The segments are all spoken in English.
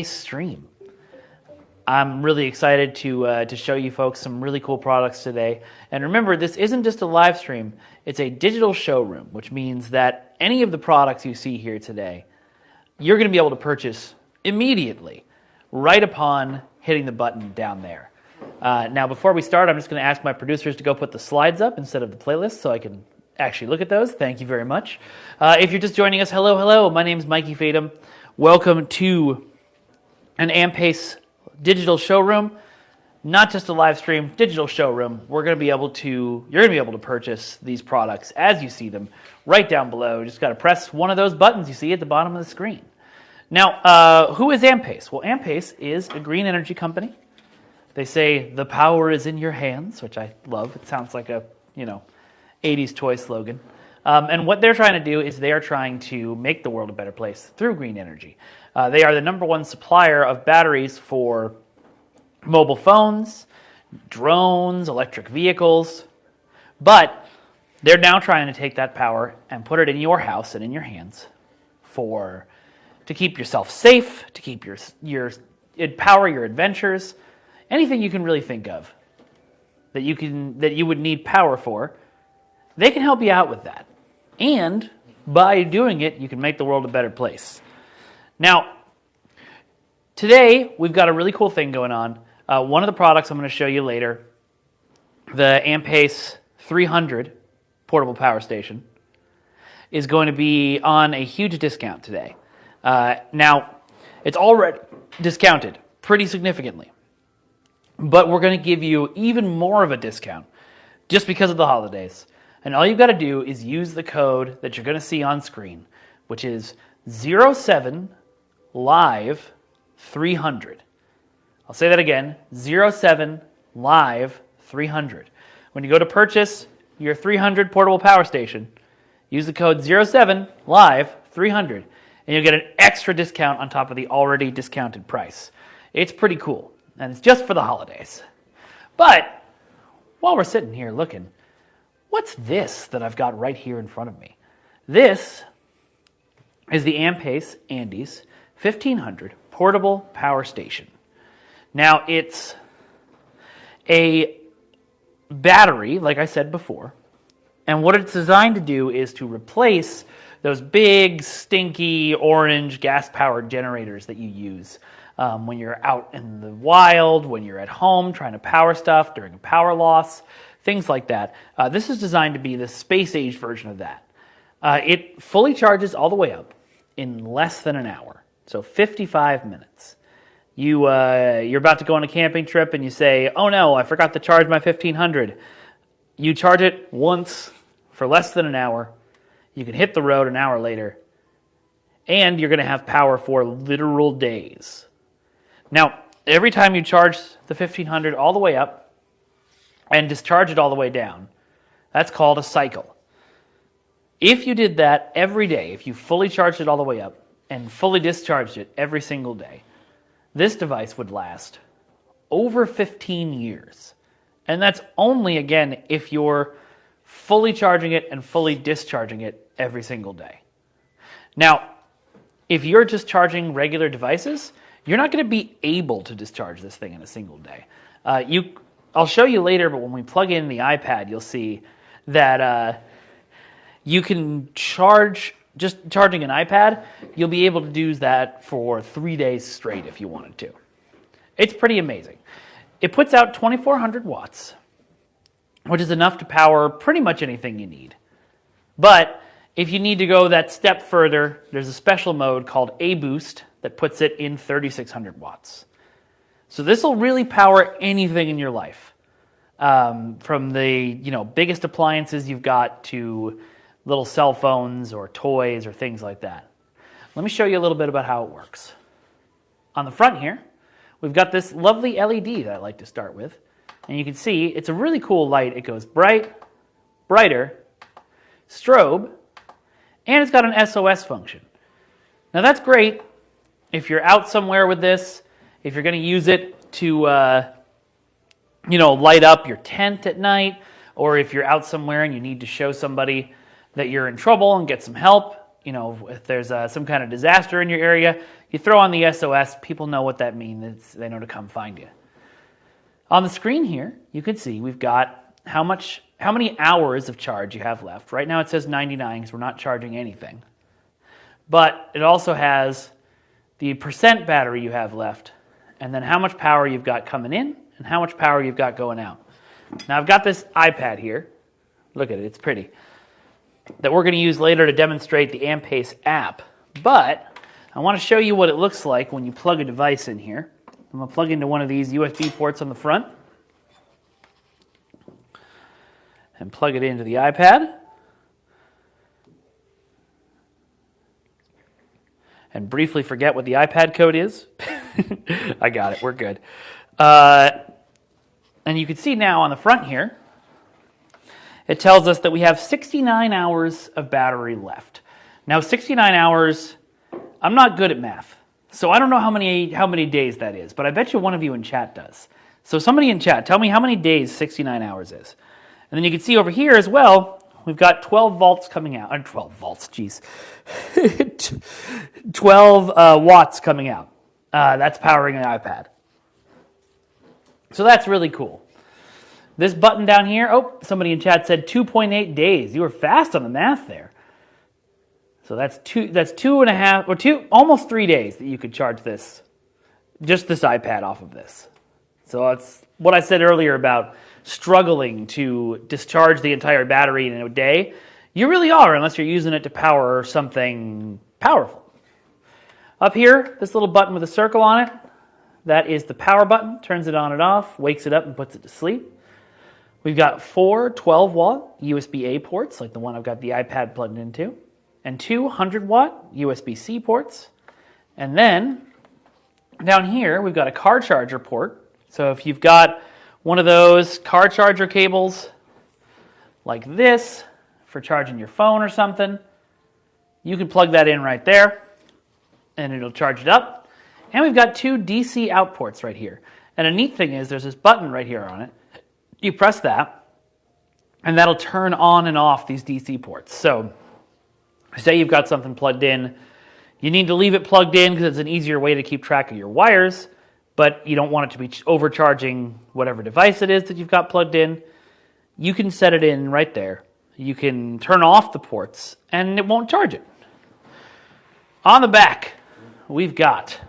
stream. I'm really excited to show you folks some really cool products today. And remember, this isn't just a live stream, it's a digital showroom, which means that any of the products you see here today, you're going to be able to purchase immediately, right upon hitting the button down there. Now, before we start, I'm just going to ask my producers to go put the slides up instead of the playlist so I can actually look at those. Thank you very much. If you're just joining us, hello. My name is Mikey Fadum. Welcome to an Ampace digital showroom. Not just a live stream, digital showroom. You're going to be able to purchase these products as you see them right down below. You just got to press one of those buttons you see at the bottom of the screen. Now, who is Ampace? Well, Ampace is a green energy company. They say the power is in your hands, which I love. It sounds like a 80s toy slogan. And what they're trying to do is they are trying to make the world a better place through green energy. They are the #1 supplier of batteries for mobile phones, drones, electric vehicles. But they're now trying to take that power and put it in your house and in your hands to keep yourself safe, to keep power your adventures, anything you can really think of that you would need power for. They can help you out with that. And by doing it, you can make the world a better place. Now, today we've got a really cool thing going on. One of the products I'm going to show you later, the Ampace 300 portable power station, is going to be on a huge discount today. Now, it's already discounted pretty significantly, but we're going to give you even more of a discount just because of the holidays. And all you've got to do is use the code that you're going to see on screen, which is 07LIVE300. I'll say that again, 07LIVE300. When you go to purchase your 300 portable power station, use the code 07LIVE300, and you'll get an extra discount on top of the already discounted price. It's pretty cool, and it's just for the holidays. But while we're sitting here looking, what's this that I've got right here in front of me? This is the Ampace Andes 1500 portable power station. Now, it's a battery, like I said before, and what it's designed to do is to replace those big, stinky, orange gas-powered generators that you use when you're out in the wild, when you're at home trying to power stuff during a power loss, things like that. This is designed to be the space-age version of that. It fully charges all the way up in less than an hour, so 55 minutes. You're about to go on a camping trip and you say, oh no, I forgot to charge my 1500. You charge it once for less than an hour. You can hit the road an hour later, and you're going to have power for literal days. Now, every time you charge the 1500 all the way up and discharge it all the way down, that's called a cycle. If you did that every day, if you fully charged it all the way up and fully discharged it every single day, this device would last over 15 years. And that's only, again, if you're fully charging it and fully discharging it every single day. Now, if you're just charging regular devices, you're not going to be able to discharge this thing in a single day. I'll show you later, but when we plug in the iPad, you'll see that you can charge, just charging an iPad, you'll be able to do that for 3 days straight if you wanted to. It's pretty amazing. It puts out 2,400 watts, which is enough to power pretty much anything you need. But if you need to go that step further, there's a special mode called A-Boost that puts it in 3,600 watts. So this will really power anything in your life, from the biggest appliances you've got to little cell phones or toys or things like that. Let me show you a little bit about how it works. On the front here, we've got this lovely LED that I like to start with. And you can see it's a really cool light. It goes bright, brighter, strobe, and it's got an SOS function. Now that's great if you're out somewhere with this, if you're going to use it to light up your tent at night, or if you're out somewhere and you need to show somebody that you're in trouble and get some help. if there's some kind of disaster in your area, you throw on the SOS, people know what that means. They know to come find you. On the screen here, you can see we've got how many hours of charge you have left. Right now it says 99 because we're not charging anything. But it also has the percent battery you have left, and then how much power you've got coming in and how much power you've got going out. Now I've got this iPad here. Look at it, it's pretty. That we're going to use later to demonstrate the Ampace app. But I want to show you what it looks like when you plug a device in here. I'm going to plug into one of these USB ports on the front and plug it into the iPad. And briefly forget what the iPad code is. I got it, we're good. And you can see now on the front here, it tells us that we have 69 hours of battery left. Now 69 hours, I'm not good at math, so I don't know how many days that is, but I bet you one of you in chat does. So somebody in chat, tell me how many days 69 hours is. And then you can see over here as well, we've got 12 volts coming out. 12 volts, geez. 12 watts coming out. That's powering an iPad. So that's really cool. This button down here, oh, somebody in chat said 2.8 days. You were fast on the math there. So that's 2.5, or almost 3 days that you could charge this, just this iPad off of this. So it's what I said earlier about struggling to discharge the entire battery in a day. You really are, unless you're using it to power something powerful. Up here, this little button with a circle on it, that is the power button. Turns it on and off, wakes it up and puts it to sleep. We've got 4 12-watt USB-A ports, like the one I've got the iPad plugged into, and 2 100-watt USB-C ports. And then down here, we've got a car charger port. So if you've got one of those car charger cables like this for charging your phone or something, you can plug that in right there, and it'll charge it up. And we've got 2 DC out ports right here. And a neat thing is there's this button right here on it. You press that, and that'll turn on and off these DC ports. So say you've got something plugged in. You need to leave it plugged in because it's an easier way to keep track of your wires, but you don't want it to be overcharging whatever device it is that you've got plugged in. You can set it in right there. You can turn off the ports, and it won't charge it. On the back, we've got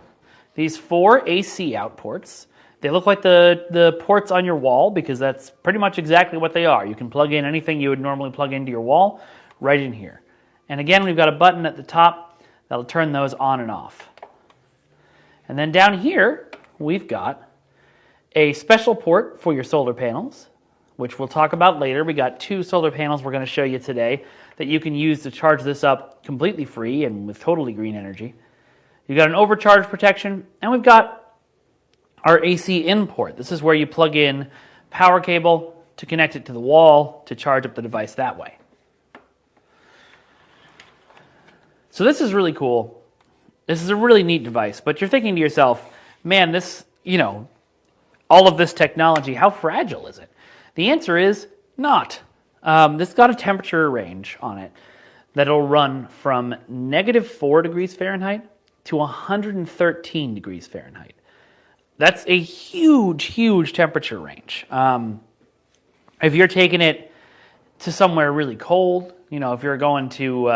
these 4 AC out ports. They look like the ports on your wall because that's pretty much exactly what they are. You can plug in anything you would normally plug into your wall right in here. And again, we've got a button at the top that'll turn those on and off. And then down here, we've got a special port for your solar panels, which we'll talk about later. We got 2 solar panels we're going to show you today that you can use to charge this up completely free and with totally green energy. You've got an overcharge protection, and we've got our AC in port. This is where you plug in power cable to connect it to the wall to charge up the device that way. So this is really cool. This is a really neat device, but you're thinking to yourself, man, this, all of this technology, how fragile is it? The answer is not. This got a temperature range on it that'll run from -4 degrees Fahrenheit to 113 degrees Fahrenheit. That's a huge, huge temperature range. If you're taking it to somewhere really cold, if you're going to,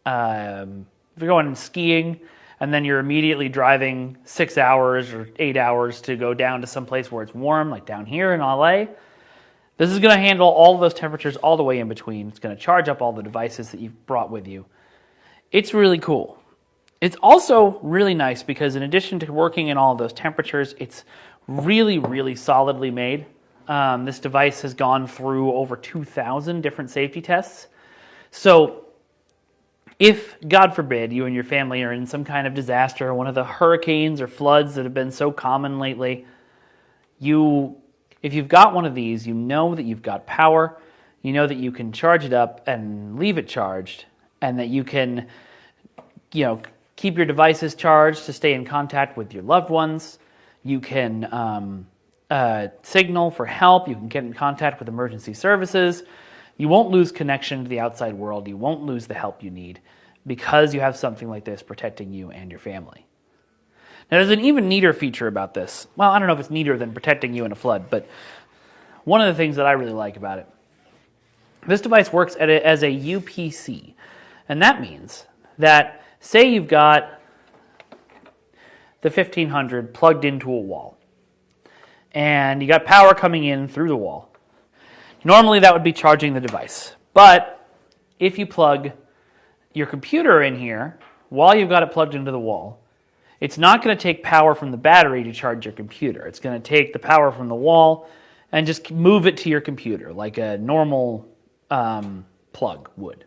if you're going skiing and then you're immediately driving 6 hours or 8 hours to go down to some place where it's warm, like down here in LA, this is going to handle all of those temperatures all the way in between. It's going to charge up all the devices that you've brought with you. It's really cool. It's also really nice because in addition to working in all of those temperatures, it's really, really solidly made. This device has gone through over 2,000 different safety tests. So if, God forbid, you and your family are in some kind of disaster, one of the hurricanes or floods that have been so common lately, if you've got one of these, you know that you've got power, you know that you can charge it up and leave it charged, and that you can, keep your devices charged to stay in contact with your loved ones. You can signal for help. You can get in contact with emergency services. You won't lose connection to the outside world. You won't lose the help you need. because you have something like this protecting you and your family. Now, there's an even neater feature about this. Well, I don't know if it's neater than protecting you in a flood, but one of the things that I really like about it, this device works as a UPC. And that means that, say you've got the 1500 plugged into a wall, and you got power coming in through the wall. Normally that would be charging the device. But if you plug your computer in here while you've got it plugged into the wall, it's not going to take power from the battery to charge your computer. It's going to take the power from the wall and just move it to your computer like a normal plug would.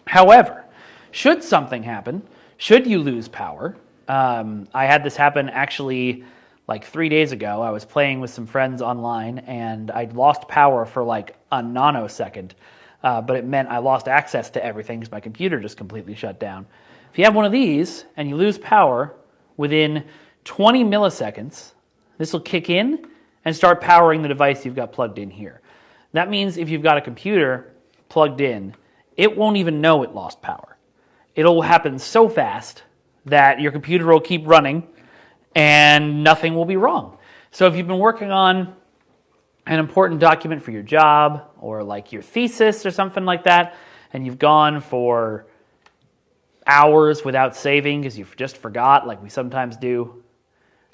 However, should something happen, should you lose power, I had this happen actually like 3 days ago. I was playing with some friends online and I'd lost power for like a nanosecond, but it meant I lost access to everything because my computer just completely shut down. If you have one of these and you lose power within 20 milliseconds, this will kick in and start powering the device you've got plugged in here. That means if you've got a computer plugged in, it won't even know it lost power. It'll happen so fast that your computer will keep running and nothing will be wrong. So if you've been working on an important document for your job or like your thesis or something like that, and you've gone for hours without saving because you just forgot, like we sometimes do,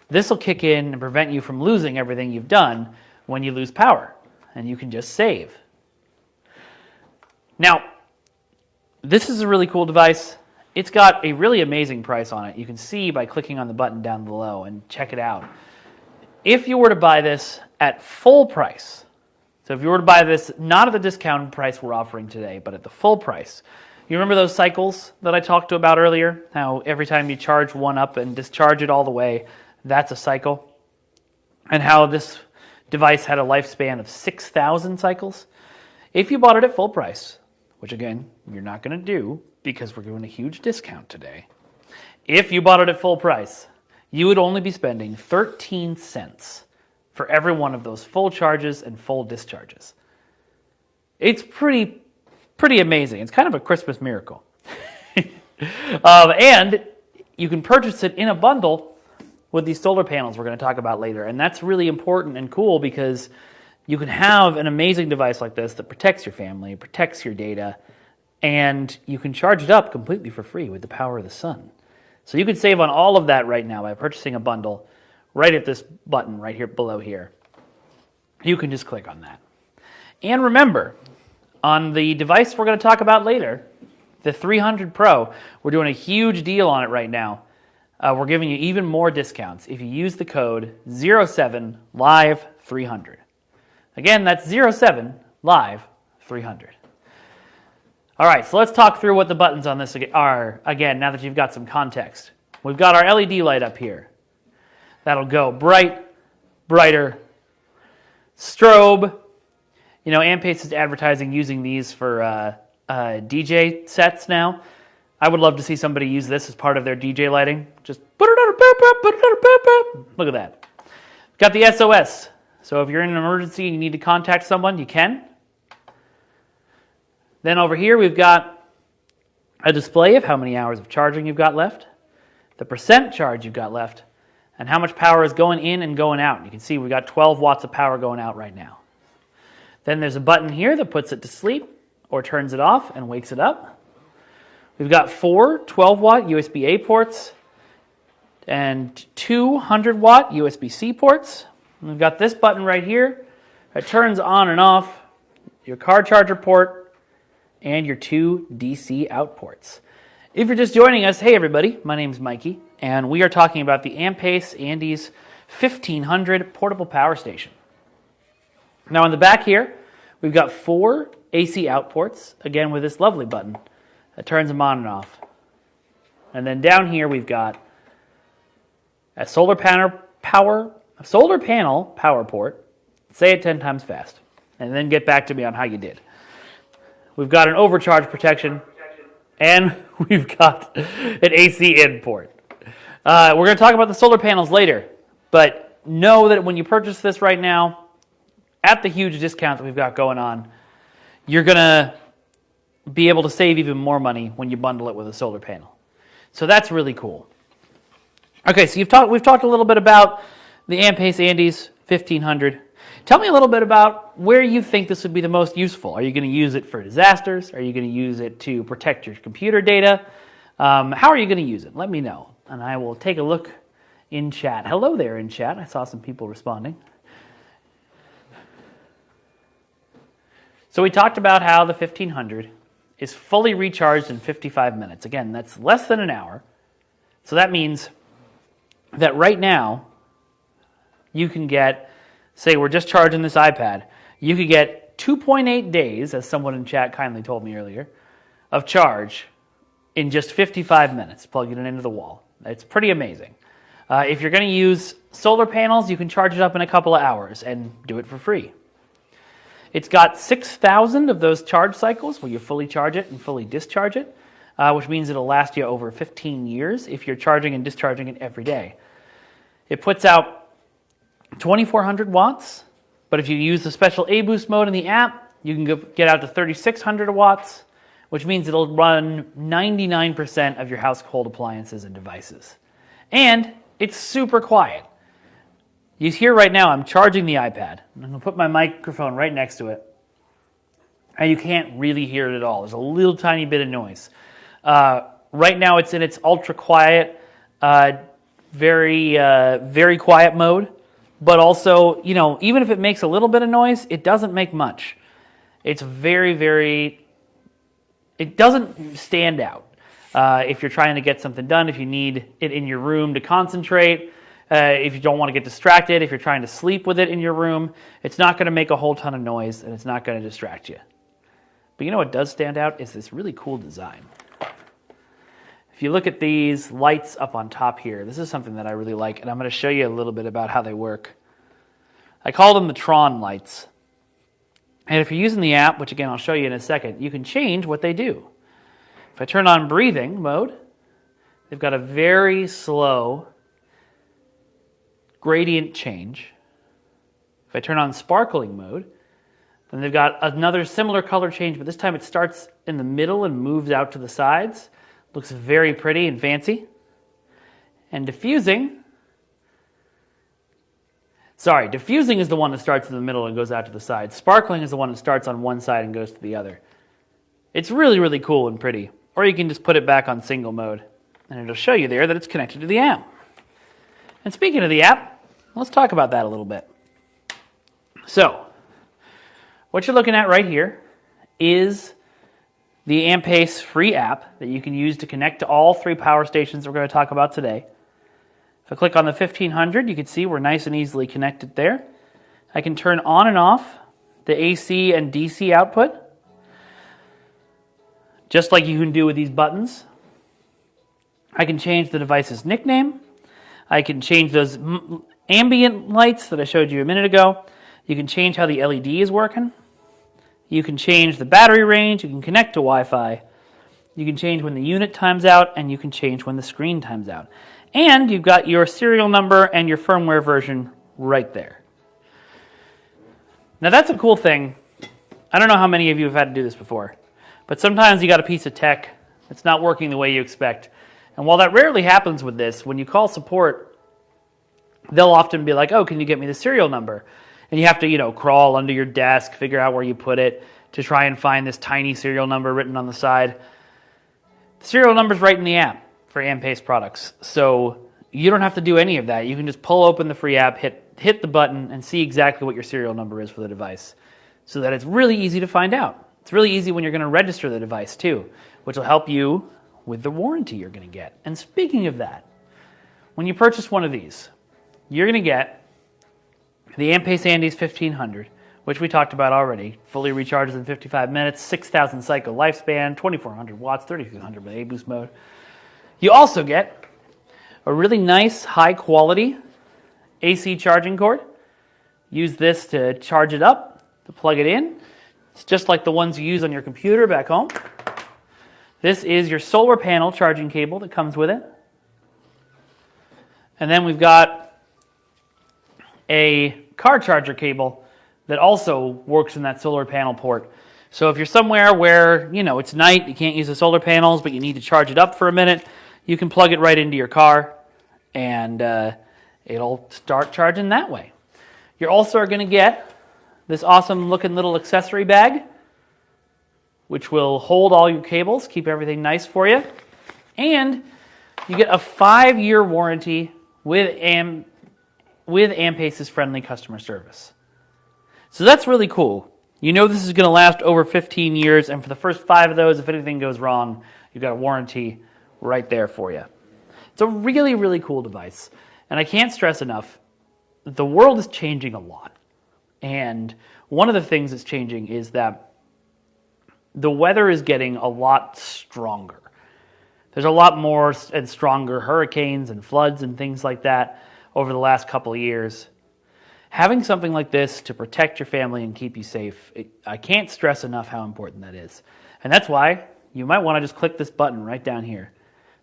this will kick in and prevent you from losing everything you've done when you lose power, and you can just save. Now, this is a really cool device. It's got a really amazing price on it. You can see by clicking on the button down below and check it out. If you were to buy this at full price, so if you were to buy this not at the discounted price we're offering today, but at the full price, you remember those cycles that I talked about earlier? How every time you charge one up and discharge it all the way, that's a cycle? And how this device had a lifespan of 6,000 cycles? If you bought it at full price, which again, you're not going to do because we're doing a huge discount today. If you bought it at full price, you would only be spending 13 cents for every one of those full charges and full discharges. It's pretty amazing. It's kind of a Christmas miracle. And you can purchase it in a bundle with these solar panels we're going to talk about later. And that's really important and cool because you can have an amazing device like this that protects your family, protects your data, and you can charge it up completely for free with the power of the sun. So you could save on all of that right now by purchasing a bundle right at this button right here below here. You can just click on that. And remember, on the device we're going to talk about later, the 300 Pro, we're doing a huge deal on it right now. We're giving you even more discounts if you use the code 07LIVE300. Again, that's 07LIVE300. All right, so let's talk through what the buttons on this are, again, now that you've got some context. We've got our LED light up here. That'll go bright, brighter, strobe. You know, Ampace is advertising using these for DJ sets now. I would love to see somebody use this as part of their DJ lighting. Just look at that. Got the SOS. So if you're in an emergency and you need to contact someone, you can. Then over here we've got a display of how many hours of charging you've got left, the percent charge you've got left, and how much power is going in and going out. You can see we've got 12 watts of power going out right now. Then there's a button here that puts it to sleep or turns it off and wakes it up. We've got 4 12-watt USB-A ports and 2 100-watt USB-C ports. And we've got this button right here that turns on and off your car charger port and your 2 DC out ports. If you're just joining us, hey everybody, my name's Mikey, and we are talking about the Ampace Andes 1500 portable power station. Now on the back here, we've got 4 AC out ports, again with this lovely button that turns them on and off. And then down here we've got a solar panel power port. Say it 10 times fast, and then get back to me on how you did. We've got an overcharge protection, and we've got an AC in port. We're going to talk about the solar panels later, but know that when you purchase this right now, at the huge discount that we've got going on, you're going to be able to save even more money when you bundle it with a solar panel. So that's really cool. Okay, so we've talked a little bit about the Ampace Andes 1500. Tell me a little bit about where you think this would be the most useful. Are you going to use it for disasters? Are you going to use it to protect your computer data? How are you going to use it? Let me know, and I will take a look in chat. Hello there in chat. I saw some people responding. So we talked about how the 1500 is fully recharged in 55 minutes. Again, that's less than an hour. So that means that right now, you can get, say we're just charging this iPad, you could get 2.8 days, as someone in chat kindly told me earlier, of charge in just 55 minutes, plugging it into the wall. It's pretty amazing. If you're going to use solar panels, you can charge it up in a couple of hours and do it for free. It's got 6,000 of those charge cycles where you fully charge it and fully discharge it, which means it'll last you over 15 years if you're charging and discharging it every day. It puts out 2,400 watts, but if you use the special A-Boost mode in the app, you can get out to 3,600 watts, which means it'll run 99% of your household appliances and devices. And it's super quiet. You hear right now I'm charging the iPad. I'm going to put my microphone right next to it. And you can't really hear it at all. There's a little tiny bit of noise. Right now it's in its ultra quiet, very quiet mode. But also, you know, even if it makes a little bit of noise, it doesn't make much. It's it doesn't stand out. If you're trying to get something done, if you need it in your room to concentrate, if you don't want to get distracted, if you're trying to sleep with it in your room, it's not going to make a whole ton of noise and it's not going to distract you. But you know what does stand out is this really cool design. If you look at these lights up on top here, this is something that I really like, and I'm going to show you a little bit about how they work. I call them the Tron lights. And if you're using the app, which again I'll show you in a second, you can change what they do. If I turn on breathing mode, they've got a very slow gradient change. If I turn on sparkling mode, then they've got another similar color change, but this time it starts in the middle and moves out to the sides. Looks very pretty and fancy. And diffusing is the one that starts in the middle and goes out to the side. Sparkling is the one that starts on one side and goes to the other. It's really, really cool and pretty. Or you can just put it back on single mode, and it'll show you there that it's connected to the app. And speaking of the app, let's talk about that a little bit. So, what you're looking at right here is the Ampace free app that you can use to connect to all three power stations that we're going to talk about today. If I click on the 1500, you can see we're nice and easily connected there. I can turn on and off the AC and DC output, just like you can do with these buttons. I can change the device's nickname. I can change those ambient lights that I showed you a minute ago. You can change how the LED is working. You can change the battery range. You can connect to Wi-Fi. You can change when the unit times out, and you can change when the screen times out. And you've got your serial number and your firmware version right there. Now that's a cool thing. I don't know how many of you have had to do this before, but sometimes you got a piece of tech that's not working the way you expect. And while that rarely happens with this, when you call support, they'll often be like, oh, can you get me the serial number? And you have to, crawl under your desk, figure out where you put it to try and find this tiny serial number written on the side. The serial number's right in the app for Ampace products. So you don't have to do any of that. You can just pull open the free app, hit the button, and see exactly what your serial number is for the device. So that it's really easy to find out. It's really easy when you're going to register the device too, which will help you with the warranty you're going to get. And speaking of that, when you purchase one of these, you're going to get the Ampace Andes 1500, which we talked about already, fully recharges in 55 minutes, 6,000 cycle lifespan, 2,400 watts, 3,200 with A-Boost mode. You also get a really nice, high-quality AC charging cord. Use this to charge it up, to plug it in. It's just like the ones you use on your computer back home. This is your solar panel charging cable that comes with it. And then we've got a car charger cable that also works in that solar panel port. So if you're somewhere where, it's night, you can't use the solar panels, but you need to charge it up for a minute, you can plug it right into your car, and it'll start charging that way. You're also going to get this awesome looking little accessory bag, which will hold all your cables, keep everything nice for you. And you get a 5-year warranty with Ampace's friendly customer service. So that's really cool. You know this is going to last over 15 years, and for the first 5 of those, if anything goes wrong, you've got a warranty right there for you. It's a really, really cool device. And I can't stress enough, the world is changing a lot. And one of the things that's changing is that the weather is getting a lot stronger. There's a lot more and stronger hurricanes and floods and things like that over the last couple of years. Having something like this to protect your family and keep you safe, I can't stress enough how important that is. And that's why you might want to just click this button right down here.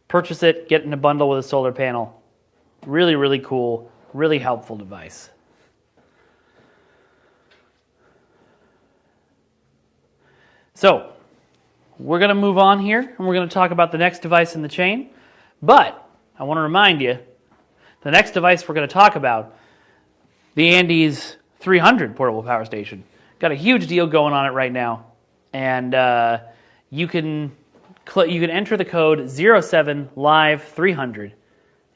Purchase it, get in a bundle with a solar panel. Really, really cool, really helpful device. So, we're going to move on here, and we're going to talk about the next device in the chain. But I want to remind you, the next device we're going to talk about, the Andes 300 portable power station. Got a huge deal going on it right now, and you can enter the code 07live300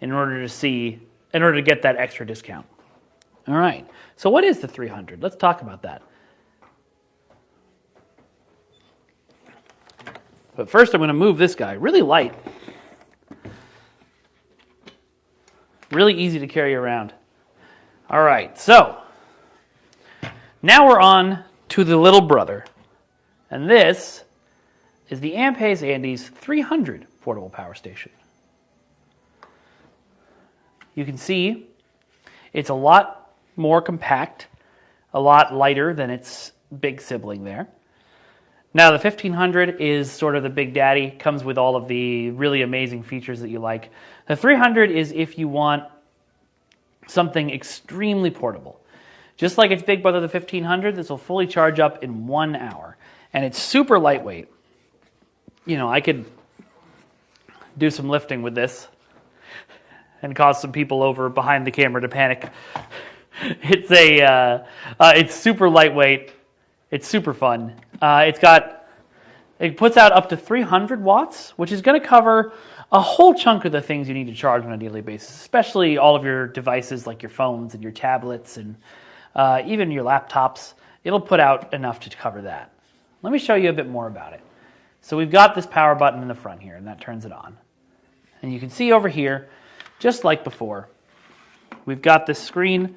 in order to get that extra discount. All right. So what is the 300? Let's talk about that. But first, I'm going to move this guy. Really light. Really easy to carry around. All right, so now we're on to the little brother. And this is the Ampace Andes 300 portable power station. You can see it's a lot more compact, a lot lighter than its big sibling there. Now, the 1500 is sort of the big daddy, comes with all of the really amazing features that you like. The 300 is if you want something extremely portable. Just like its big brother, the 1500, this will fully charge up in 1 hour. And it's super lightweight. I could do some lifting with this and cause some people over behind the camera to panic. It's super lightweight. It's super fun. It puts out up to 300 watts, which is going to cover a whole chunk of the things you need to charge on a daily basis, especially all of your devices like your phones and your tablets and even your laptops. It'll put out enough to cover that. Let me show you a bit more about it. So we've got this power button in the front here, and that turns it on. And you can see over here, just like before, we've got this screen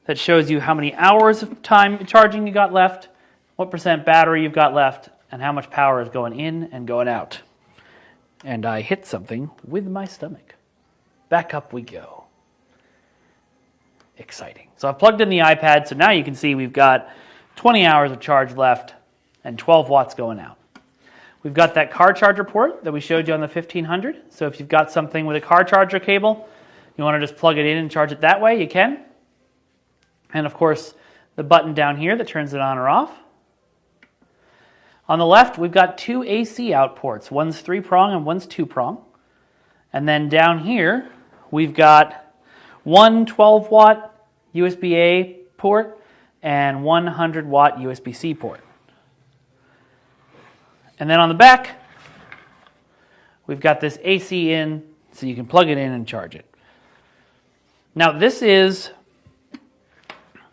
that shows you how many hours of time charging you got left, what % battery you've got left, and how much power is going in and going out. And I hit something with my stomach. Back up we go. Exciting. So I've plugged in the iPad, so now you can see we've got 20 hours of charge left and 12 watts going out. We've got that car charger port that we showed you on the 1500. So if you've got something with a car charger cable, you want to just plug it in and charge it that way, you can. And of course, the button down here that turns it on or off. On the left, we've got 2 AC out ports. One's 3-prong and one's 2-prong. And then down here, we've got one 12-watt USB-A port and 100-watt USB-C port. And then on the back, we've got this AC in, so you can plug it in and charge it. Now, this is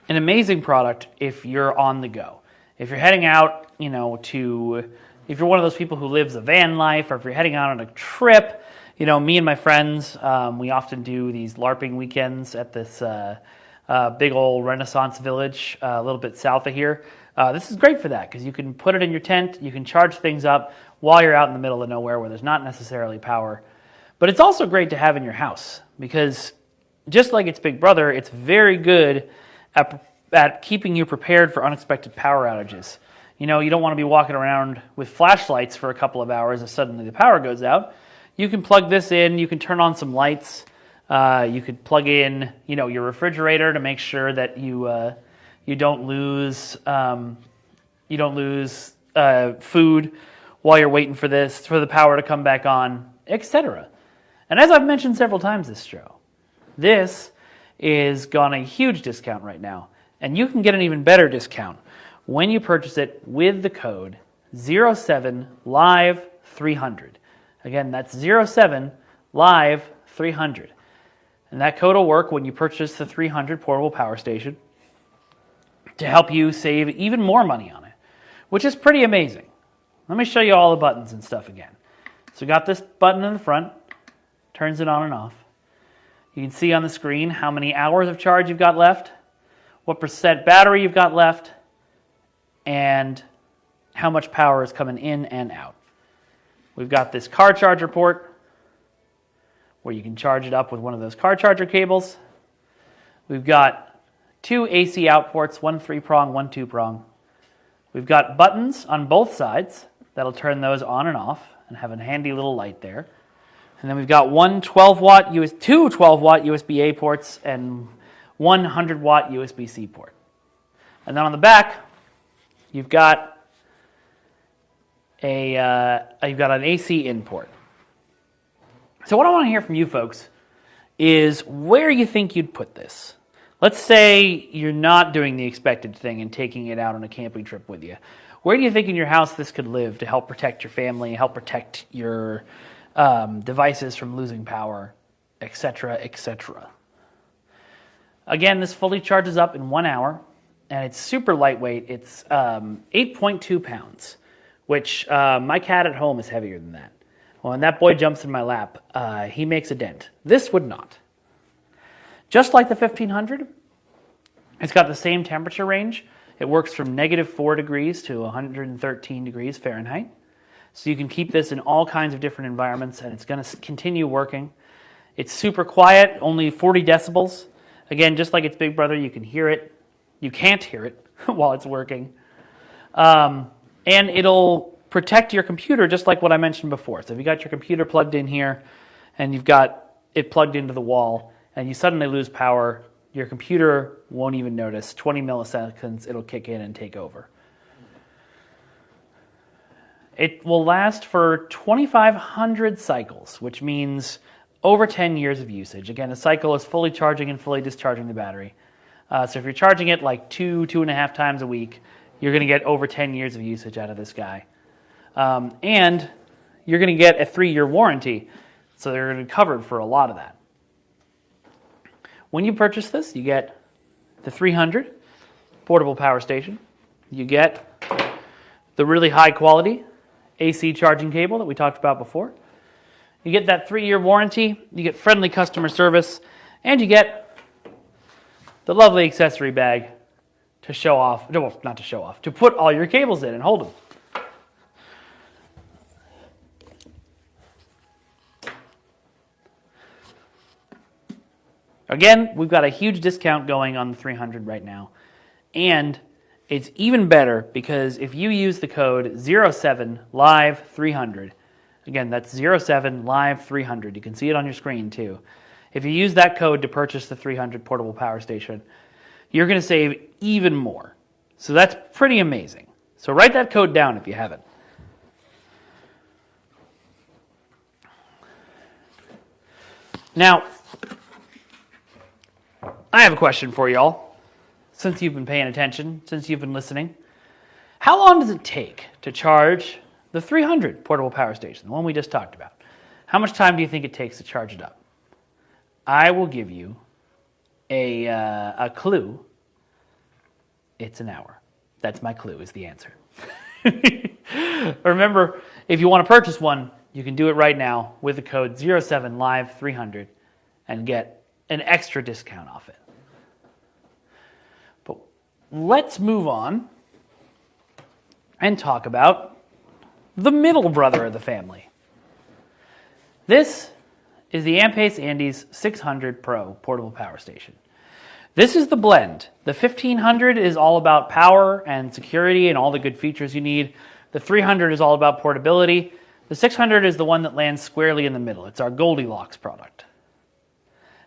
an amazing product if you're on the go. If you're heading out, if you're one of those people who lives a van life, or if you're heading out on a trip, me and my friends, we often do these LARPing weekends at this big old Renaissance village a little bit south of here. This is great for that because you can put it in your tent, you can charge things up while you're out in the middle of nowhere where there's not necessarily power. But it's also great to have in your house because just like its big brother, it's very good at keeping you prepared for unexpected power outages. You don't want to be walking around with flashlights for a couple of hours if suddenly the power goes out. You can plug this in, you can turn on some lights, you could plug in, your refrigerator to make sure that you don't lose food while you're waiting for the power to come back on, etc. And as I've mentioned several times this show, this is gone a huge discount right now. And you can get an even better discount when you purchase it with the code 07live300. Again, that's 07live300. And that code will work when you purchase the 300 portable power station to help you save even more money on it, which is pretty amazing. Let me show you all the buttons and stuff again. So we got this button in the front, turns it on and off. You can see on the screen how many hours of charge you've got left, what percent battery you've got left, and how much power is coming in and out. We've got this car charger port where you can charge it up with one of those car charger cables. We've got 2 AC out ports, one 3-prong, one 2-prong. We've got buttons on both sides that'll turn those on and off and have a handy little light there. And then we've got two 12-watt USB-A ports and one 100-watt USB-C port. And then on the back, you've got an AC in port. So what I want to hear from you folks is where you think you'd put this. Let's say you're not doing the expected thing and taking it out on a camping trip with you. Where do you think in your house this could live to help protect your family, help protect your devices from losing power, etc., etc.? Again, this fully charges up in 1 hour, and it's super lightweight. It's 8.2 pounds, which my cat at home is heavier than that. When that boy jumps in my lap, he makes a dent. This would not. Just like the 1500, it's got the same temperature range. It works from -4 degrees to 113 degrees Fahrenheit. So you can keep this in all kinds of different environments, and it's going to continue working. It's super quiet, only 40 decibels. Again, just like its big brother, you can hear it. You can't hear it while it's working. And it'll protect your computer just like what I mentioned before. So if you got your computer plugged in here and you've got it plugged into the wall and you suddenly lose power, your computer won't even notice. 20 milliseconds, it'll kick in and take over. It will last for 2,500 cycles, which means over 10 years of usage. Again, a cycle is fully charging and fully discharging the battery. So if you're charging it like 2.5 times a week, you're going to get over 10 years of usage out of this guy. And you're going to get a 3-year warranty, so they're going to be covered for a lot of that. When you purchase this, you get the 300 portable power station. You get the really high quality AC charging cable that we talked about before. You get that 3-year warranty, you get friendly customer service, and you get the lovely accessory bag to show off, no, not to show off, to put all your cables in and hold them. Again, we've got a huge discount going on the 300 right now. And it's even better because if you use the code 07live300, again, that's 07live300. You can see it on your screen too. If you use that code to purchase the 300 portable power station, you're going to save even more. So that's pretty amazing. So write that code down if you haven't. Now, I have a question for y'all. Since you've been paying attention, since you've been listening, how long does it take to charge the 300 portable power station, the one we just talked about? How much time do you think it takes to charge it up? I will give you a clue. It's an hour. That's my clue, is the answer. Remember, if you want to purchase one, you can do it right now with the code 07live300 and get an extra discount off it. But let's move on and talk about the middle brother of the family. This is the Ampace Andes 600 Pro portable power station. This is the blend. The 1500 is all about power and security and all the good features you need. The 300 is all about portability. The 600 is the one that lands squarely in the middle. It's our Goldilocks product.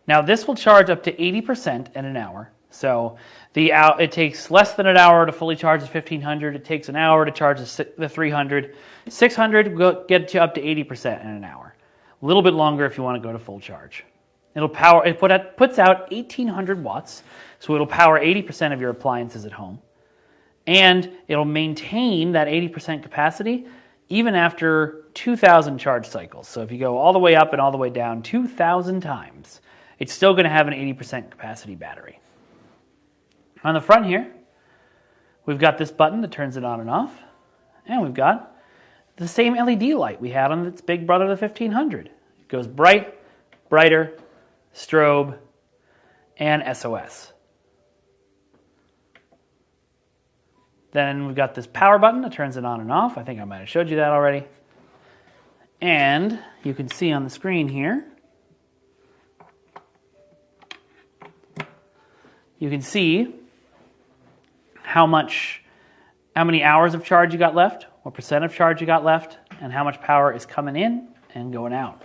Now this will charge up to 80% in an hour So it takes less than an hour to fully charge the 1500. It takes an hour to charge the 300. 600 will get you up to 80% in an hour. A little bit longer if you want to go to full charge. It puts out 1800 watts, so it'll power 80% of your appliances at home. And it'll maintain that 80% capacity even after 2,000 charge cycles. So if you go all the way up and all the way down 2,000 times, it's still going to have an 80% capacity battery. On the front here, we've got this button that turns it on and off, and we've got the same LED light we had on its big brother, the 1500. It goes bright, brighter, strobe, and SOS. Then we've got this power button that turns it on and off. I think I might have showed you that already. And you can see on the screen here, you can see how many hours of charge you got left, what percent of charge you got left, and how much power is coming in and going out.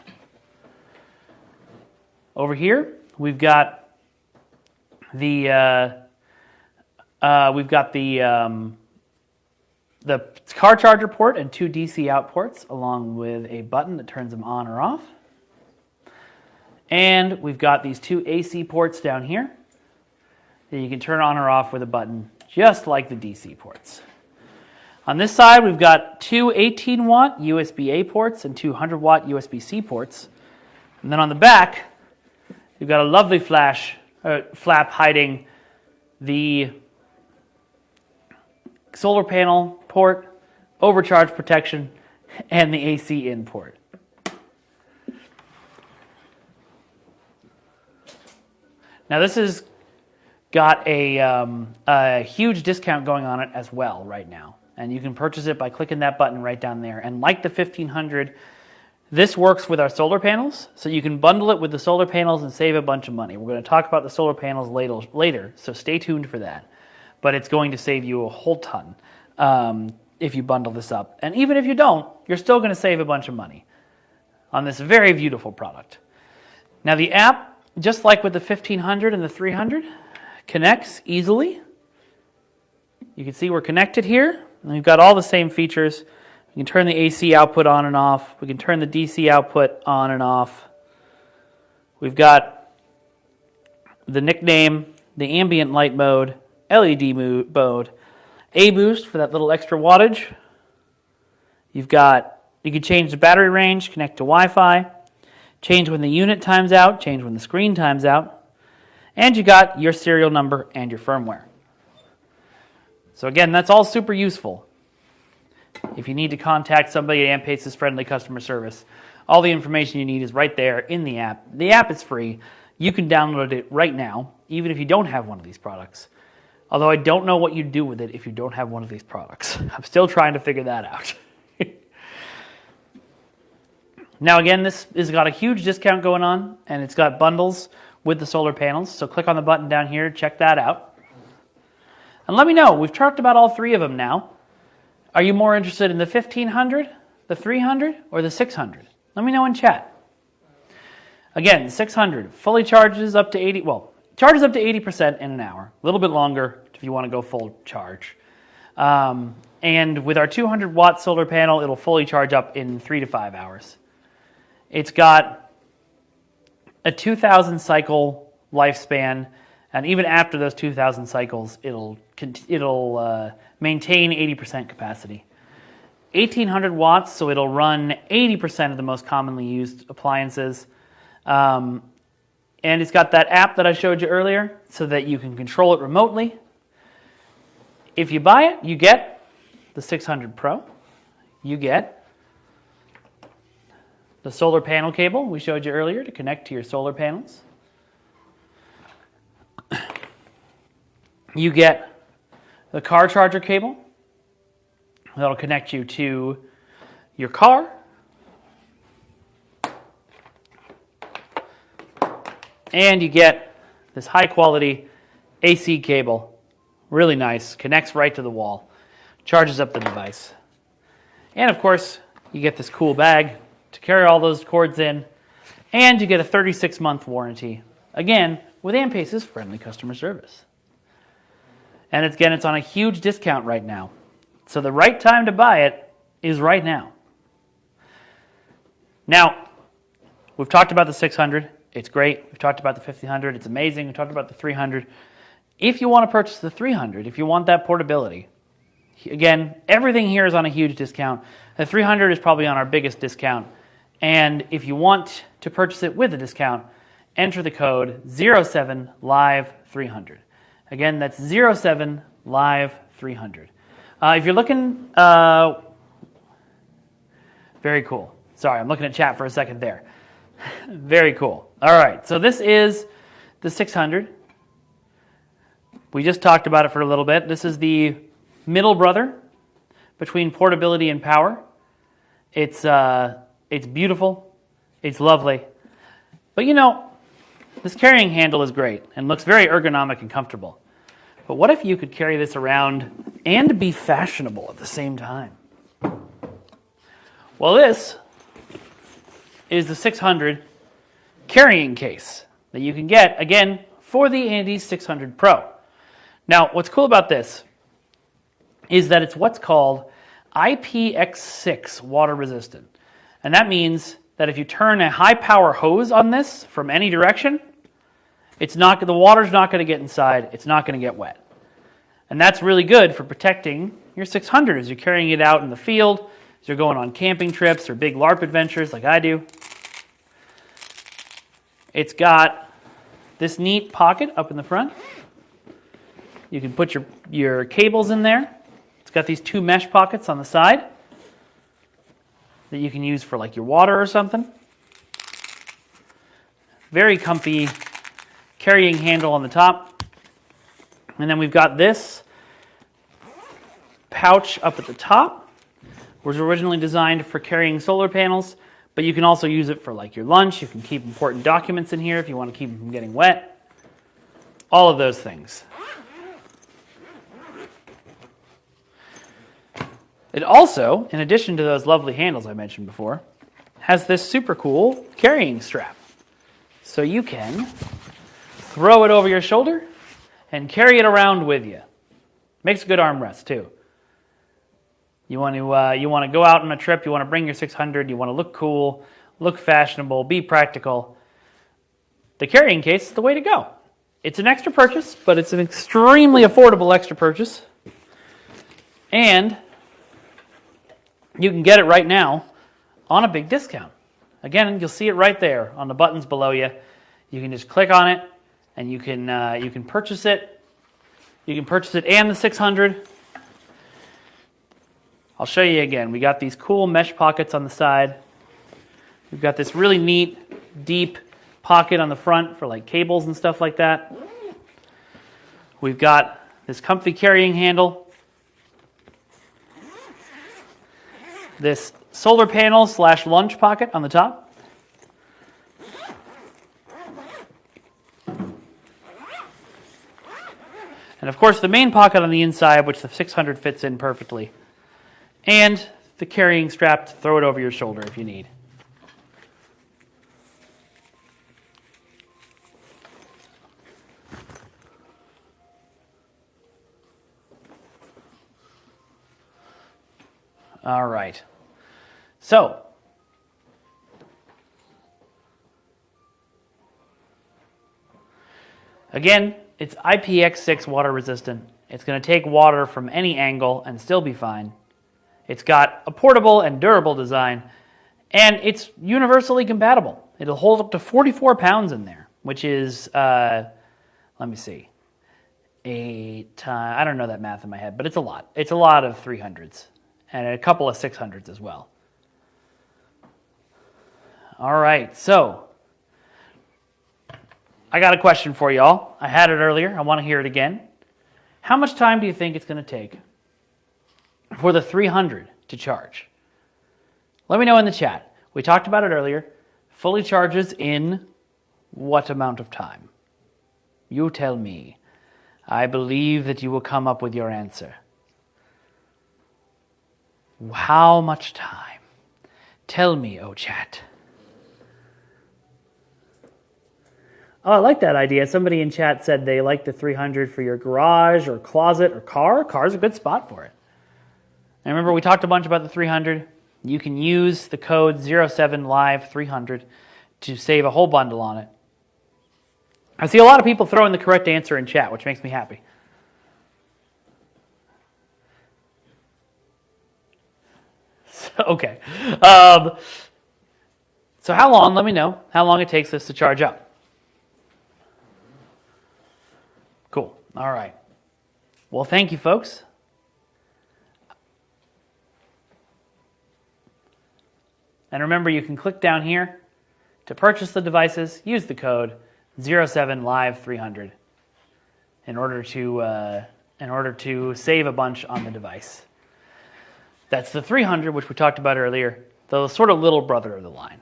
Over here, we've got the car charger port and 2 DC out ports, along with a button that turns them on or off. And we've got these 2 AC ports down here that you can turn on or off with a button, just like the DC ports. On this side, we've got 2 18-watt USB-A ports and 2 100-watt USB-C ports. And then on the back, you've got a lovely flap hiding the solar panel port, overcharge protection, and the AC in port. Now this has got a huge discount going on it as well right now. And you can purchase it by clicking that button right down there. And like the 1500, this works with our solar panels, so you can bundle it with the solar panels and save a bunch of money. We're going to talk about the solar panels later, so stay tuned for that. But it's going to save you a whole ton if you bundle this up. And even if you don't, you're still going to save a bunch of money on this very beautiful product. Now the app, just like with the 1500 and the 300, connects easily. You can see we're connected here, and we've got all the same features. We can turn the AC output on and off. We can turn the DC output on and off. We've got the nickname, the ambient light mode, LED mode, A-boost for that little extra wattage. You can change the battery range, connect to Wi-Fi, change when the unit times out, change when the screen times out, and you got your serial number and your firmware. So again, that's all super useful. If you need to contact somebody at Ampace's friendly customer service, all the information you need is right there in the app. The app is free. You can download it right now, even if you don't have one of these products. Although I don't know what you'd do with it if you don't have one of these products. I'm still trying to figure that out. Now again, this has got a huge discount going on, and it's got bundles with the solar panels. So click on the button down here, check that out. And let me know, we've talked about all 3 of them now. Are you more interested in the 1500, the 300, or the 600? Let me know in chat. Again, 600 fully charges up to charges up to 80% in an hour. A little bit longer if you want to go full charge. And with our 200-watt solar panel, it'll fully charge up in 3 to 5 hours. It's got a 2,000 cycle lifespan, and even after those 2,000 cycles, it'll maintain 80% capacity. 1,800 watts, so it'll run 80% of the most commonly used appliances. And it's got that app that I showed you earlier so that you can control it remotely. If you buy it, you get the 600 Pro. You get the solar panel cable we showed you earlier to connect to your solar panels. You get the car charger cable that'll connect you to your car. And you get this high quality AC cable, really nice, connects right to the wall, charges up the device. And of course, you get this cool bag to carry all those cords in, and you get a 36-month warranty, again, with Ampace's friendly customer service. And it's on a huge discount right now. So the right time to buy it is right now. Now, we've talked about the 600. It's great. We've talked about the 1500. It's amazing. We've talked about the 300. If you want to purchase the 300, if you want that portability, again, everything here is on a huge discount. The 300 is probably on our biggest discount. And if you want to purchase it with a discount, enter the code 07live300. Again, that's 07live300. If you're looking, very cool. Sorry, I'm looking at chat for a second there. Very cool. All right, so this is the 600. We just talked about it for a little bit. This is the middle brother between portability and power. It's beautiful. It's lovely. But you know, this carrying handle is great and looks very ergonomic and comfortable. But what if you could carry this around and be fashionable at the same time? Well, this is the 600 carrying case that you can get, again, for the Andes 600 Pro. Now, what's cool about this is that it's what's called IPX6 water resistant. And that means that if you turn a high power hose on this from any direction, the water's not going to get inside, it's not going to get wet. And that's really good for protecting your 600 as you're carrying it out in the field, as you're going on camping trips or big LARP adventures like I do. It's got this neat pocket up in the front. You can put your cables in there. It's got these two mesh pockets on the side that you can use for like your water or something. Very comfy carrying handle on the top. And then we've got this pouch up at the top. It was originally designed for carrying solar panels, but you can also use it for like your lunch. You can keep important documents in here if you want to keep them from getting wet. All of those things. It also, in addition to those lovely handles I mentioned before, has this super cool carrying strap. So you can throw it over your shoulder and carry it around with you. Makes a good armrest too. You want to go out on a trip, you want to bring your 600, you want to look cool, look fashionable, be practical. The carrying case is the way to go. It's an extra purchase, but it's an extremely affordable extra purchase. And you can get it right now on a big discount. Again, you'll see it right there on the buttons below you. You can just click on it, and you can purchase it. You can purchase it and the 600. I'll show you again. We got these cool mesh pockets on the side. We've got this really neat, deep pocket on the front for like cables and stuff like that. We've got this comfy carrying handle. This solar panel / lunch pocket on the top. And of course the main pocket on the inside, which the 600 fits in perfectly. And the carrying strap to throw it over your shoulder if you need. All right. So, again, it's IPX6 water resistant. It's going to take water from any angle and still be fine. It's got a portable and durable design, and it's universally compatible. It'll hold up to 44 pounds in there, which is, let me see, I don't know that math in my head, but it's a lot. It's a lot of 300s. And a couple of 600s as well. All right, so I got a question for y'all. I had it earlier. I want to hear it again. How much time do you think it's going to take for the 300 to charge? Let me know in the chat. We talked about it earlier. Fully charges in what amount of time? You tell me. I believe that you will come up with your answer. How much time? Tell me, oh chat. Oh, I like that idea. Somebody in chat said they like the 300 for your garage or closet or car. Car's a good spot for it. And remember, we talked a bunch about the 300. You can use the code 07live300 to save a whole bundle on it. I see a lot of people throwing the correct answer in chat, which makes me happy. Okay. So how long, let me know, how long it takes this to charge up. Cool. All right. Well, thank you, folks. And remember, you can click down here to purchase the devices. Use the code 07live300 in order to save a bunch on the device. That's the 300, which we talked about earlier, the sort of little brother of the line.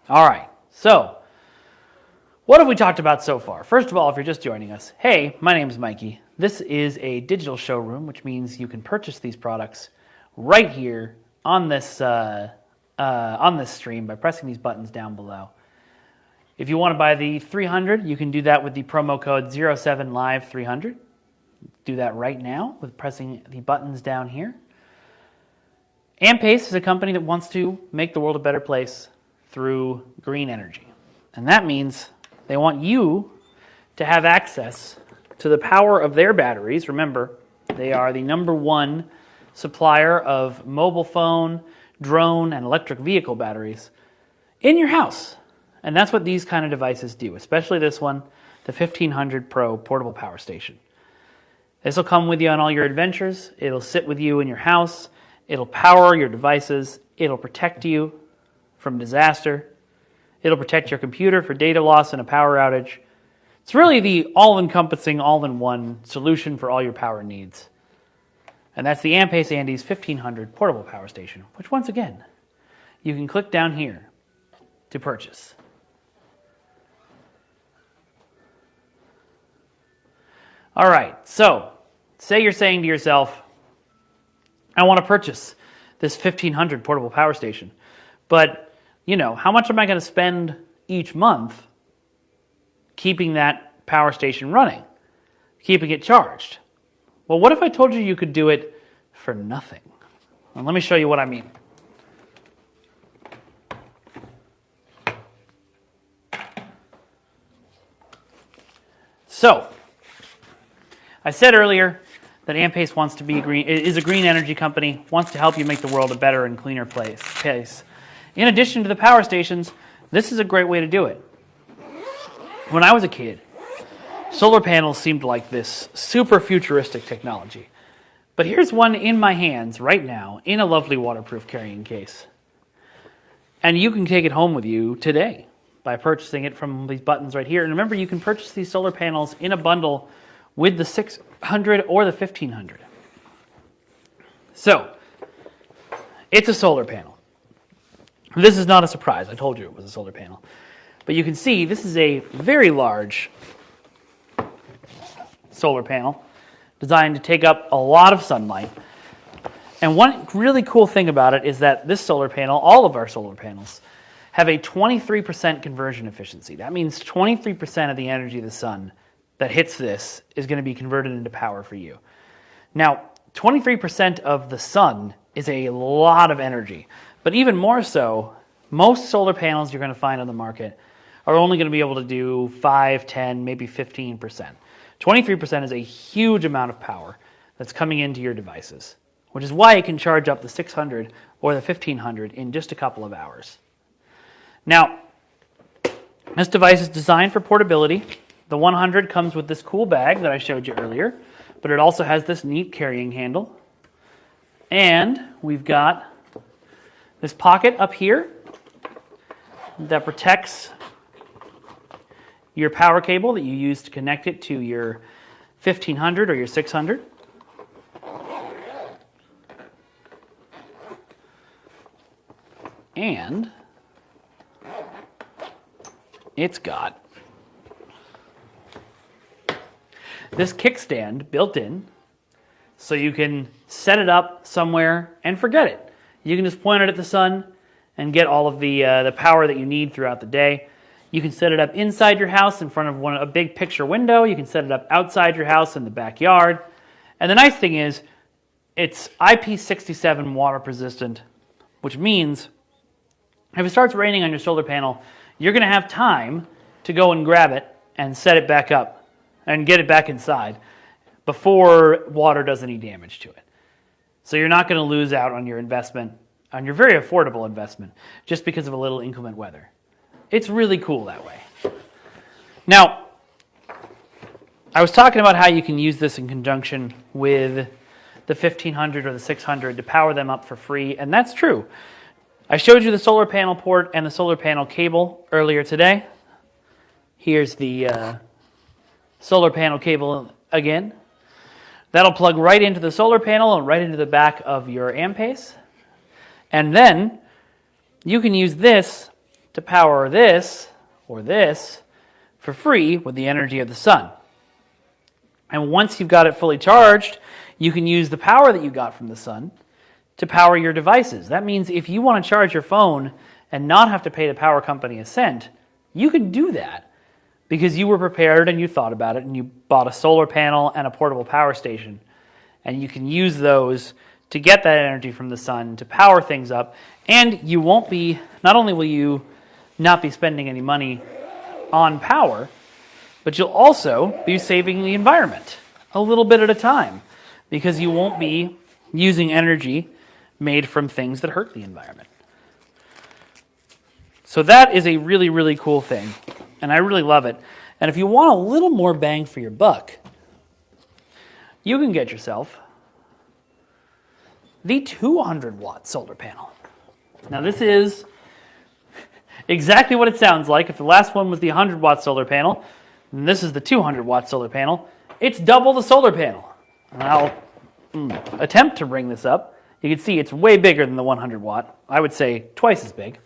All right, so what have we talked about so far? First of all, if you're just joining us, hey, my name's Mikey. This is a digital showroom, which means you can purchase these products right here on this stream by pressing these buttons down below. If you want to buy the 300, you can do that with the promo code 07live300. Do that right now with pressing the buttons down here. Ampace is a company that wants to make the world a better place through green energy. And that means they want you to have access to the power of their batteries. Remember, they are the #1 supplier of mobile phone, drone, and electric vehicle batteries in your house. And that's what these kind of devices do, especially this one, the 1500 Pro portable power station. This will come with you on all your adventures. It'll sit with you in your house. It'll power your devices. It'll protect you from disaster. It'll protect your computer for data loss and a power outage. It's really the all-encompassing, all-in-one solution for all your power needs. And that's the Ampace Andes 1500 portable power station, which once again, you can click down here to purchase. All right, so say you're saying to yourself, I want to purchase this 1500 portable power station, but how much am I going to spend each month keeping that power station running, keeping it charged? Well, what if I told you could do it for nothing? Well, let me show you what I mean. So, I said earlier that Ampace wants to be is a green energy company, wants to help you make the world a better and cleaner place. In addition to the power stations, this is a great way to do it. When I was a kid, solar panels seemed like this super futuristic technology. But here's one in my hands right now in a lovely waterproof carrying case. And you can take it home with you today by purchasing it from these buttons right here. And remember, you can purchase these solar panels in a bundle with the 600 or the 1500. So, it's a solar panel. This is not a surprise. I told you it was a solar panel. But you can see this is a very large solar panel designed to take up a lot of sunlight. And one really cool thing about it is that this solar panel, all of our solar panels, have a 23% conversion efficiency. That means 23% of the energy of the sun that hits this is going to be converted into power for you. Now, 23% of the sun is a lot of energy. But even more so, most solar panels you're going to find on the market are only going to be able to do 5, 10, maybe 15%. 23% is a huge amount of power that's coming into your devices, which is why it can charge up the 600 or the 1500 in just a couple of hours. Now, this device is designed for portability. The 100 comes with this cool bag that I showed you earlier, but it also has this neat carrying handle. And we've got this pocket up here that protects your power cable that you use to connect it to your 1500 or your 600. And it's got this kickstand built in, so you can set it up somewhere and forget it. You can just point it at the sun and get all of the power that you need throughout the day. You can set it up inside your house in front of a big picture window. You can set it up outside your house in the backyard. And the nice thing is, it's IP67 water resistant, which means if it starts raining on your solar panel, you're going to have time to go and grab it and set it back up and get it back inside before water does any damage to it. So you're not going to lose out on your investment, on your very affordable investment, just because of a little inclement weather. It's really cool that way. Now, I was talking about how you can use this in conjunction with the 1500 or the 600 to power them up for free, and that's true. I showed you the solar panel port and the solar panel cable earlier today. Here's the solar panel cable again. That'll plug right into the solar panel and right into the back of your Ampace. And then you can use this to power this or this for free with the energy of the sun. And once you've got it fully charged, you can use the power that you got from the sun to power your devices. That means if you want to charge your phone and not have to pay the power company a cent, you can do that because you were prepared and you thought about it and you bought a solar panel and a portable power station. And you can use those to get that energy from the sun to power things up. And you won't be, not only will you not be spending any money on power, but you'll also be saving the environment a little bit at a time because you won't be using energy made from things that hurt the environment. So that is a really, really cool thing, and I really love it. And if you want a little more bang for your buck, you can get yourself the 200-watt solar panel. Now this is exactly what it sounds like. If the last one was the 100-watt solar panel, and this is the 200-watt solar panel, it's double the solar panel. And I'll attempt to bring this up. You can see it's way bigger than the 100-watt. I would say twice as big.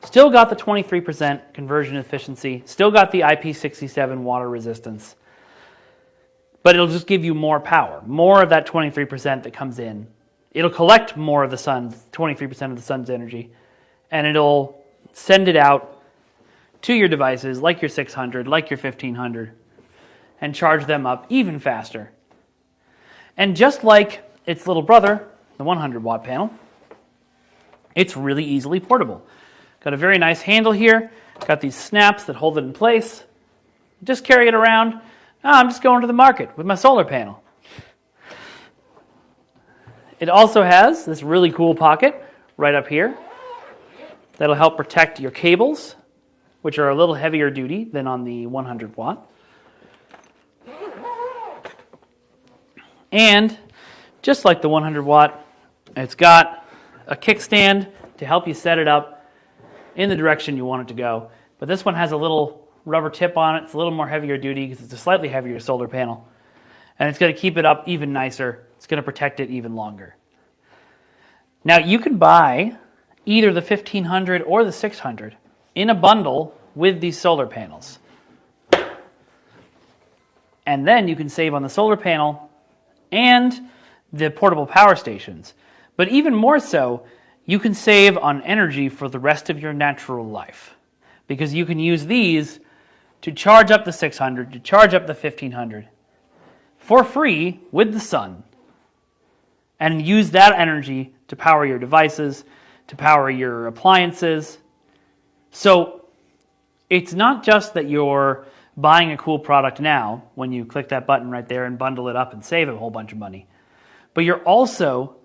Still got the 23% conversion efficiency. Still got the IP67 water resistance. But it'll just give you more power. More of that 23% that comes in. It'll collect more of the sun's, 23% of the sun's energy. And it'll send it out to your devices like your 600, like your 1500, and charge them up even faster. And just like its little brother, the 100-watt panel, it's really easily portable. Got a very nice handle here. Got these snaps that hold it in place. Just carry it around. Oh, I'm just going to the market with my solar panel. It also has this really cool pocket right up here that'll help protect your cables, which are a little heavier duty than on the 100-watt. And just like the 100-watt, it's got a kickstand to help you set it up in the direction you want it to go. But this one has a little rubber tip on it. It's a little more heavier duty because it's a slightly heavier solar panel. And it's going to keep it up even nicer. It's going to protect it even longer. Now you can buy either the 1500 or the 600 in a bundle with these solar panels. And then you can save on the solar panel and the portable power stations. But even more so, you can save on energy for the rest of your natural life because you can use these to charge up the 600, to charge up the 1500 for free with the sun and use that energy to power your devices, to power your appliances. So it's not just that you're buying a cool product now when you click that button right there and bundle it up and save a whole bunch of money, but you're also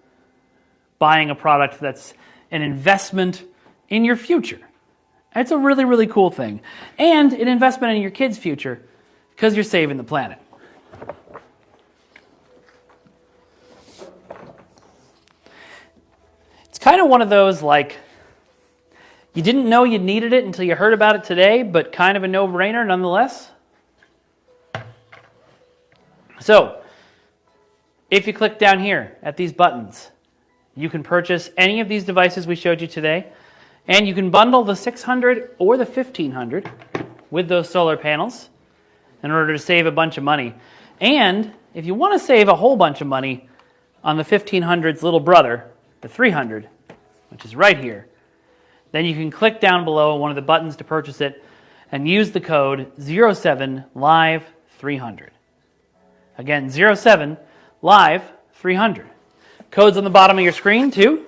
buying a product that's an investment in your future. It's a really, really cool thing. And an investment in your kids' future because you're saving the planet. It's kind of one of those like, you didn't know you needed it until you heard about it today, but kind of a no-brainer nonetheless. So, if you click down here at these buttons, you can purchase any of these devices we showed you today, and you can bundle the 600 or the 1500 with those solar panels in order to save a bunch of money. And if you want to save a whole bunch of money on the 1500's little brother, the 300, which is right here, then you can click down below one of the buttons to purchase it, and use the code 07live300. Again, 07live300. Code's on the bottom of your screen too,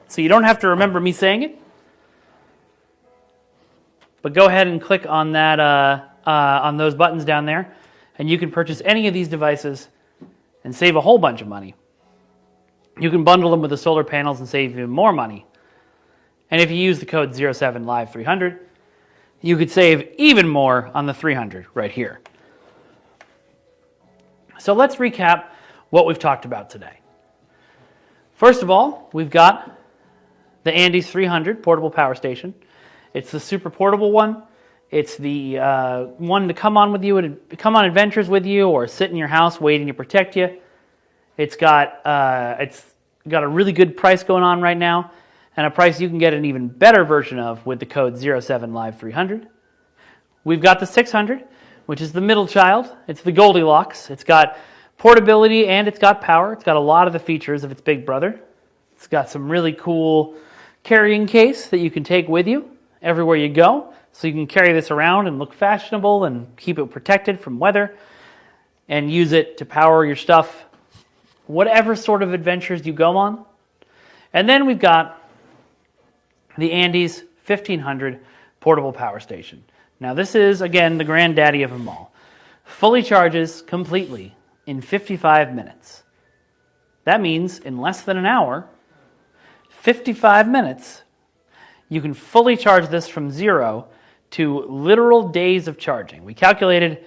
so you don't have to remember me saying it. But go ahead and click on that on those buttons down there, and you can purchase any of these devices and save a whole bunch of money. You can bundle them with the solar panels and save even more money. And if you use the code 07live300, you could save even more on the 300 right here. So let's recap what we've talked about today. First of all, we've got the Andes 300 portable power station. It's the super portable one. It's the one to come on adventures with you, or sit in your house waiting to protect you. It's got a really good price going on right now, and a price you can get an even better version of with the code 07live300. We've got the 600, which is the middle child. It's the Goldilocks. It's got portability and it's got power. It's got a lot of the features of its big brother. It's got some really cool carrying case that you can take with you everywhere you go. So you can carry this around and look fashionable and keep it protected from weather and use it to power your stuff, whatever sort of adventures you go on. And then we've got the Andes 1500 portable power station. Now this is, again, the granddaddy of them all. Fully charges completely in 55 minutes. That means in less than an hour, 55 minutes, you can fully charge this from 0 to literal days of charging. We calculated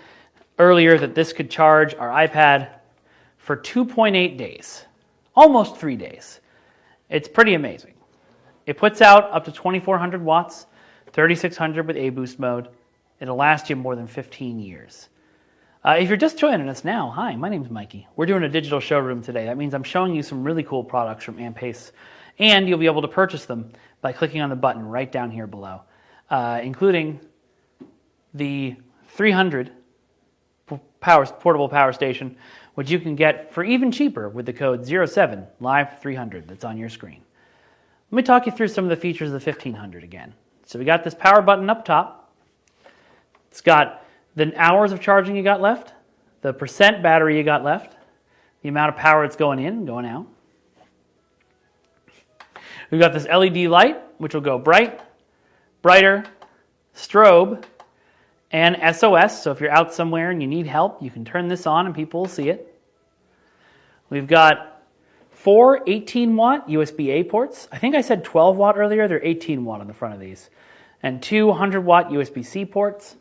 earlier that this could charge our iPad for 2.8 days, almost 3 days. It's pretty amazing. It puts out up to 2,400 watts, 3,600 with A-Boost mode. It'll last you more than 15 years. If you're just joining us now, hi, my name's Mikey. We're doing a digital showroom today. That means I'm showing you some really cool products from Ampace, and you'll be able to purchase them by clicking on the button right down here below, including the 300 portable power station, which you can get for even cheaper with the code 07live300 that's on your screen. Let me talk you through some of the features of the 1500 again. So we got this power button up top. It's got the hours of charging you got left, the percent battery you got left, the amount of power that's going in and going out. We've got this LED light, which will go bright, brighter, strobe, and SOS. So if you're out somewhere and you need help, you can turn this on and people will see it. We've got 4 18-watt USB-A ports. I think I said 12-watt earlier. They're 18-watt on the front of these. And 2 100-watt USB-C ports.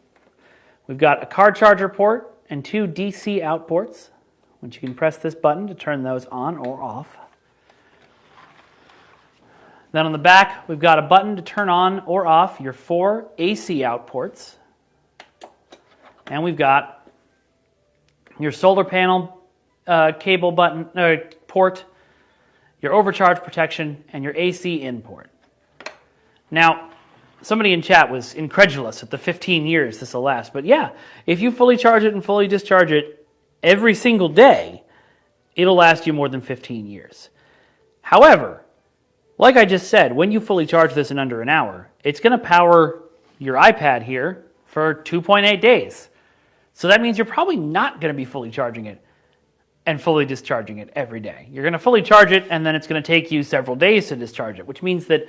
We've got a car charger port and 2 DC out ports, which you can press this button to turn those on or off. Then on the back, we've got a button to turn on or off your 4 AC out ports. And we've got your solar panel cable button port, your overcharge protection, and your AC in port. Now, somebody in chat was incredulous at the 15 years this will last. But yeah, if you fully charge it and fully discharge it every single day, it'll last you more than 15 years. However, like I just said, when you fully charge this in under an hour, it's going to power your iPad here for 2.8 days. So that means you're probably not going to be fully charging it and fully discharging it every day. You're going to fully charge it, and then it's going to take you several days to discharge it, which means that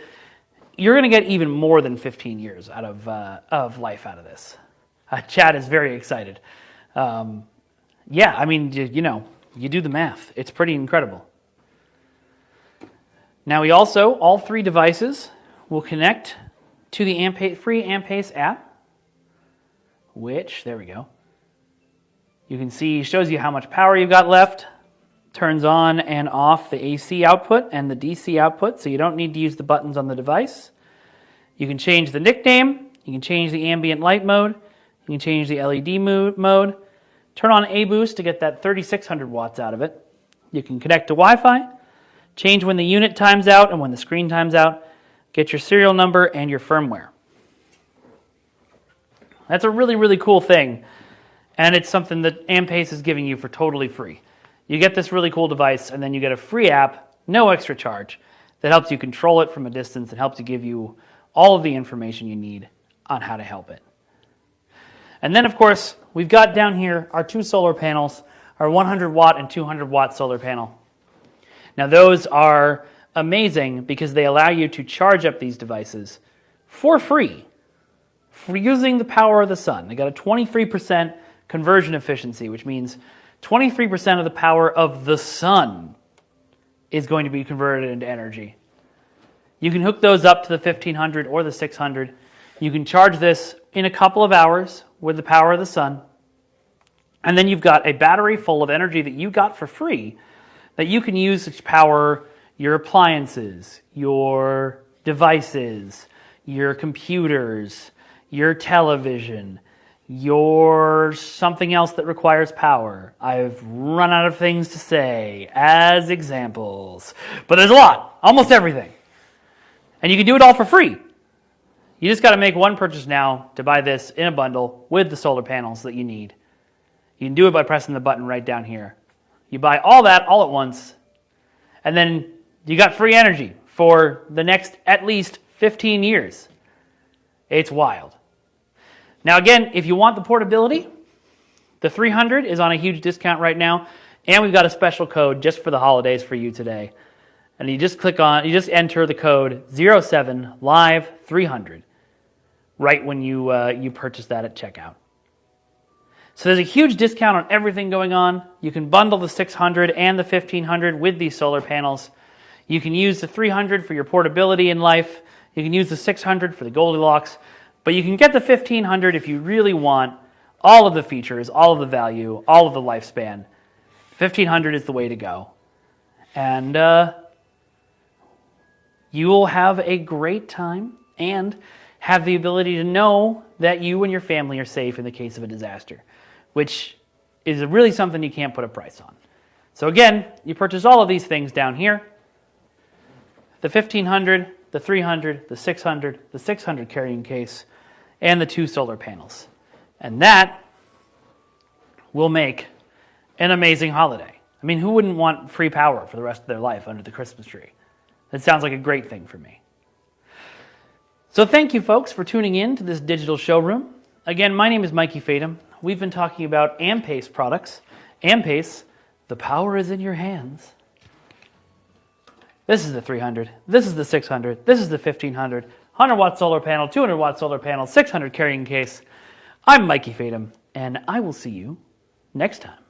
you're going to get even more than 15 years out of life out of this. Chad is very excited. Yeah, I mean, you do the math. It's pretty incredible. Now, all 3 devices will connect to the free Ampace app, which, there we go. You can see, shows you how much power you've got left, turns on and off the AC output and the DC output, so you don't need to use the buttons on the device. You can change the nickname, you can change the ambient light mode, you can change the LED mode, turn on A-Boost to get that 3,600 watts out of it. You can connect to Wi-Fi, change when the unit times out and when the screen times out, get your serial number and your firmware. That's a really, really cool thing, and it's something that Ampace is giving you for totally free. You get this really cool device, and then you get a free app, no extra charge, that helps you control it from a distance and helps you give you all of the information you need on how to help it. And then, of course, we've got down here our 2 solar panels, our 100 watt and 200 watt solar panel. Now, those are amazing because they allow you to charge up these devices for free for using the power of the sun. They got a 23% conversion efficiency, which means 23% of the power of the sun is going to be converted into energy. You can hook those up to the 1500 or the 600. You can charge this in a couple of hours with the power of the sun. And then you've got a battery full of energy that you got for free that you can use to power your appliances, your devices, your computers, your television, your something else that requires power. I've run out of things to say as examples, but there's a lot, almost everything. And you can do it all for free. You just got to make one purchase now to buy this in a bundle with the solar panels that you need. You can do it by pressing the button right down here. You buy all that all at once, and then you got free energy for the next at least 15 years. It's wild. Now again, if you want the portability, the 300 is on a huge discount right now, and we've got a special code just for the holidays for you today. And you just enter the code 07live300 right when you purchase that at checkout. So there's a huge discount on everything going on. You can bundle the 600 and the 1500 with these solar panels. You can use the 300 for your portability in life. You can use the 600 for the Goldilocks. But you can get the 1500 if you really want all of the features, all of the value, all of the lifespan. 1500 is the way to go. And you will have a great time and have the ability to know that you and your family are safe in the case of a disaster, which is really something you can't put a price on. So again, you purchase all of these things down here. The 1500, the 300, the 600 carrying case, and the 2 solar panels. And that will make an amazing holiday. I mean, who wouldn't want free power for the rest of their life under the Christmas tree? That sounds like a great thing for me. So thank you, folks, for tuning in to this digital showroom. Again, my name is Mikey Fatum. We've been talking about Ampace products. Ampace, the power is in your hands. This is the 300. This is the 600. This is the 1500. 100-watt solar panel, 200-watt solar panel, 600 carrying case. I'm Mikey Fatum, and I will see you next time.